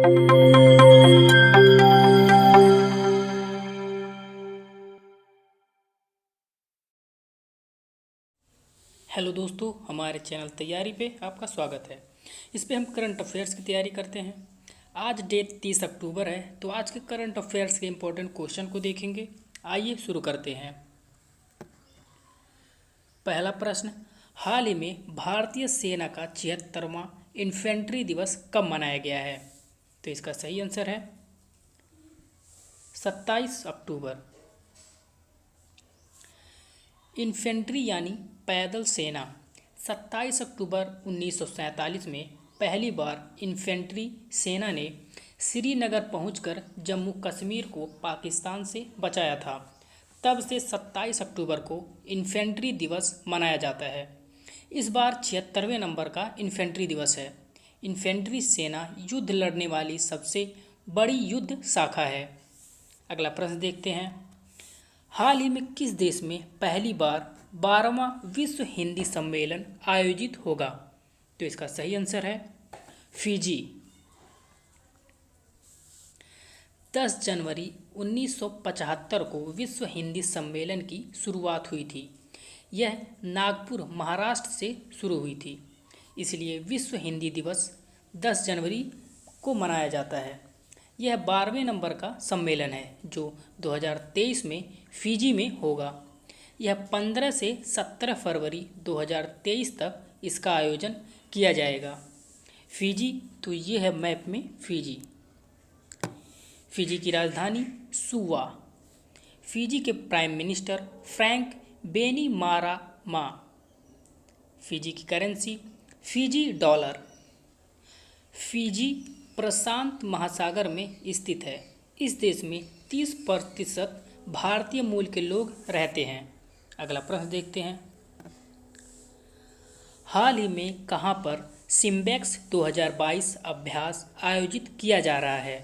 Hello दोस्तों, हमारे channel तैयारी पे आपका स्वागत है। इस पे हम करंट अफेयर्स की तैयारी करते हैं। आज डेट 30 अक्टूबर है, तो आज के करंट अफेयर्स के इम्पोर्टेंट क्वेश्चन को देखेंगे। आइए शुरू करते हैं। पहला प्रश्न, हाल ही में भारतीय सेना का 76वां इन्फेंट्री दिवस कब मनाया गया है? तो इसका सही आंसर है 27 अक्टूबर। इन्फेंट्री यानी पैदल सेना 27 अक्टूबर 1947 में पहली बार इन्फेंट्री सेना ने श्रीनगर पहुंचकर जम्मू कश्मीर को पाकिस्तान से बचाया था। तब से 27 अक्टूबर को इन्फेंट्री दिवस मनाया जाता है। इस बार 76वें नंबर का इन्फेंट्री दिवस है। इन्फेंट्री सेना युद्ध लड़ने वाली सबसे बड़ी युद्ध शाखा है। अगला प्रश्न देखते हैं। हाल ही में किस देश में पहली बार 12वां विश्व हिंदी सम्मेलन आयोजित होगा? तो इसका सही आंसर है फिजी। 10 जनवरी 1975 को विश्व हिंदी सम्मेलन की शुरुआत हुई थी। यह नागपुर, महाराष्ट्र से शुरू हुई थी, इसलिए विश्व हिंदी दिवस 10 जनवरी को मनाया जाता है। यह 12वें नंबर का सम्मेलन है जो 2023 में फिजी में होगा। यह 15 से 17 फरवरी 2023 तक इसका आयोजन किया जाएगा। फिजी, तो ये है मैप में फिजी। फिजी की राजधानी सुवा। फिजी के प्राइम मिनिस्टर फ्रैंक बैनिमारामा। फिजी की करेंसी फिजी डॉलर। फिजी प्रशांत महासागर में स्थित है। इस देश में 30% भारतीय मूल के लोग रहते हैं। अगला प्रश्न देखते हैं। हाल ही में कहां पर सिम्बेक्स 2022 अभ्यास आयोजित किया जा रहा है?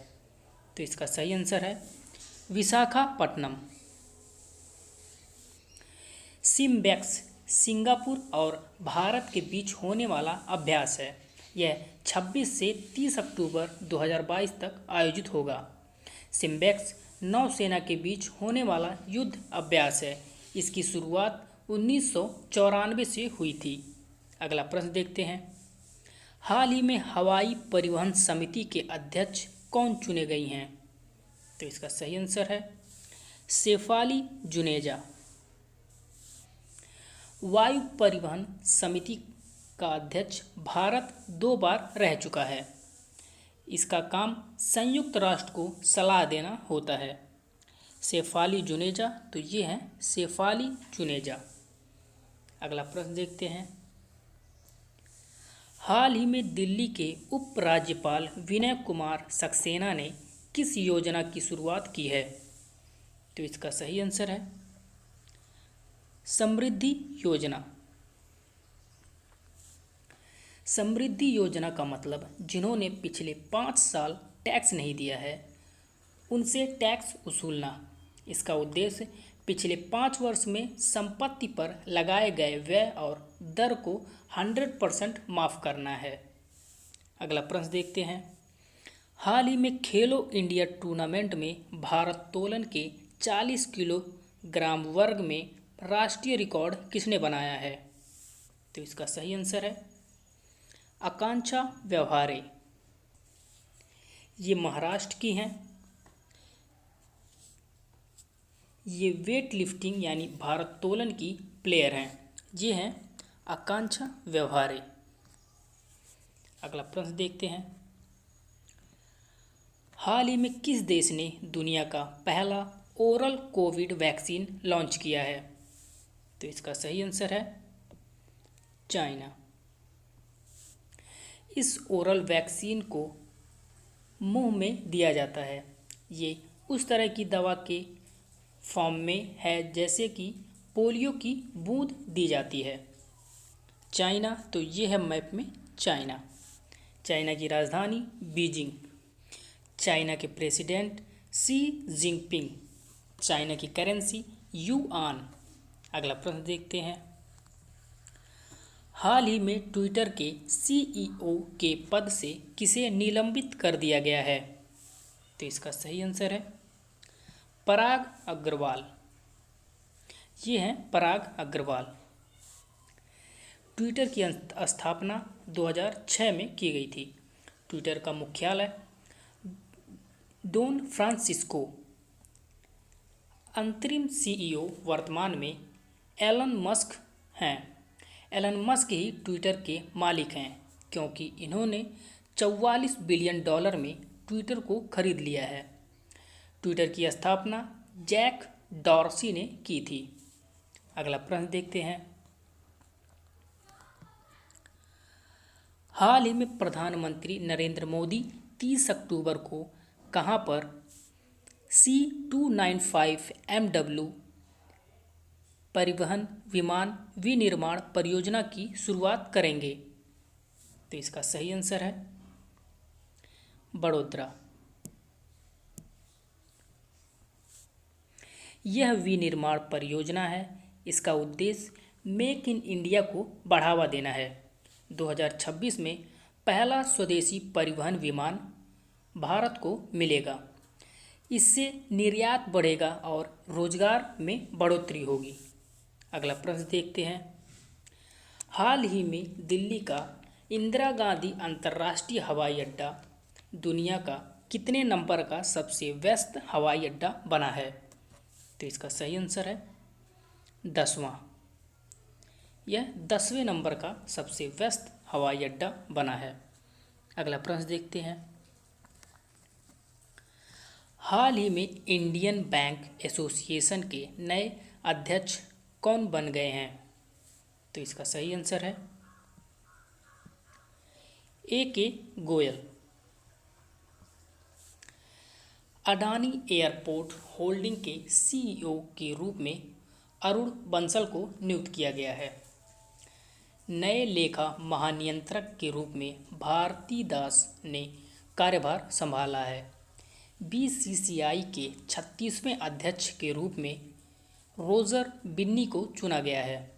तो इसका सही आंसर है विशाखापट्टनम। सिम्बेक्स सिंगापुर और भारत के बीच होने वाला अभ्यास है। यह 26 से 30 अक्टूबर 2022 तक आयोजित होगा। सिम्बेक्स नौसेना के बीच होने वाला युद्ध अभ्यास है। इसकी शुरुआत 1994 से हुई थी। अगला प्रश्न देखते हैं। हाल ही में हवाई परिवहन समिति के अध्यक्ष कौन चुने गई हैं? तो इसका सही आंसर है शेफाली जुनेजा। वायु परिवहन समिति का अध्यक्ष भारत 2 बार रह चुका है। इसका काम संयुक्त राष्ट्र को सलाह देना होता है। शेफाली जुनेजा, तो ये है शेफाली जुनेजा। अगला प्रश्न देखते हैं। हाल ही में दिल्ली के उपराज्यपाल विनय कुमार सक्सेना ने किस योजना की शुरुआत की है? तो इसका सही आंसर है समृद्धि योजना। समृद्धि योजना का मतलब जिन्होंने पिछले 5 साल टैक्स नहीं दिया है उनसे टैक्स वसूलना। इसका उद्देश्य पिछले 5 वर्ष में संपत्ति पर लगाए गए व्यय और दर को 100% माफ़ करना है। अगला प्रश्न देखते हैं। हाल ही में खेलो इंडिया टूर्नामेंट में भारोत्तोलन के 40 किलोग्राम वर्ग में राष्ट्रीय रिकॉर्ड किसने बनाया है? तो इसका सही आंसर है आकांक्षा व्यवहारे। ये महाराष्ट्र की हैं। ये वेट लिफ्टिंग यानी भारोत्तोलन की प्लेयर हैं। ये हैं आकांक्षा व्यवहारे। अगला प्रश्न देखते हैं। हाल ही में किस देश ने दुनिया का पहला ओरल कोविड वैक्सीन लॉन्च किया है? तो इसका सही आंसर है चाइना। इस ओरल वैक्सीन को मुंह में दिया जाता है। ये उस तरह की दवा के फॉर्म में है जैसे कि पोलियो की बूंद दी जाती है। चाइना, तो ये है मैप में चाइना। चाइना की राजधानी बीजिंग। चाइना के प्रेसिडेंट शी जिनपिंग। चाइना की करेंसी युआन। अगला प्रश्न देखते हैं। हाल ही में ट्विटर के सीईओ के पद से किसे निलंबित कर दिया गया है? तो इसका सही आंसर है पराग अग्रवाल। ये हैं पराग अग्रवाल। ट्विटर की स्थापना 2006 में की गई थी। ट्विटर का मुख्यालय डॉन फ्रांसिस्को। अंतरिम सीईओ वर्तमान में एलन मस्क हैं। एलन मस्क ही ट्विटर के मालिक हैं, क्योंकि इन्होंने $44 बिलियन में ट्विटर को खरीद लिया है। ट्विटर की स्थापना जैक डॉर्सी ने की थी। अगला प्रश्न देखते हैं। हाल ही में प्रधानमंत्री नरेंद्र मोदी 30 अक्टूबर को कहां पर C295MW परिवहन विमान विनिर्माण परियोजना की शुरुआत करेंगे? तो इसका सही आंसर है बड़ोदरा। यह विनिर्माण परियोजना है। इसका उद्देश्य मेक इन इंडिया को बढ़ावा देना है। 2026 में पहला स्वदेशी परिवहन विमान भारत को मिलेगा। इससे निर्यात बढ़ेगा और रोजगार में बढ़ोतरी होगी। अगला प्रश्न देखते हैं। हाल ही में दिल्ली का इंदिरा गांधी अंतर्राष्ट्रीय हवाई अड्डा दुनिया का कितने नंबर का सबसे व्यस्त हवाई अड्डा बना है? तो इसका सही आंसर है 10वां। यह 10वें नंबर का सबसे व्यस्त हवाई अड्डा बना है। अगला प्रश्न देखते हैं। हाल ही में इंडियन बैंक एसोसिएशन के नए अध्यक्ष कौन बन गए हैं? तो इसका सही आंसर है AK Goyal. Adani airport holding के सीईओ के रूप में अरुण बंसल को नियुक्त किया गया है। नए लेखा महानियंत्रक के रूप में भारती दास ने कार्यभार संभाला है। BCCI के 36वें अध्यक्ष के रूप में रोजर बिन्नी को चुना गया है।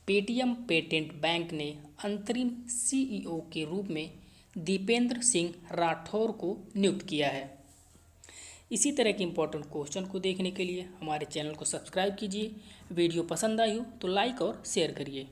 पेटीएम पेटेंट बैंक ने अंतरिम सीईओ के रूप में दीपेंद्र सिंह राठौर को नियुक्त किया है। इसी तरह के इम्पोर्टेंट क्वेश्चन को देखने के लिए हमारे चैनल को सब्सक्राइब कीजिए। वीडियो पसंद आई हो तो लाइक और शेयर करिए।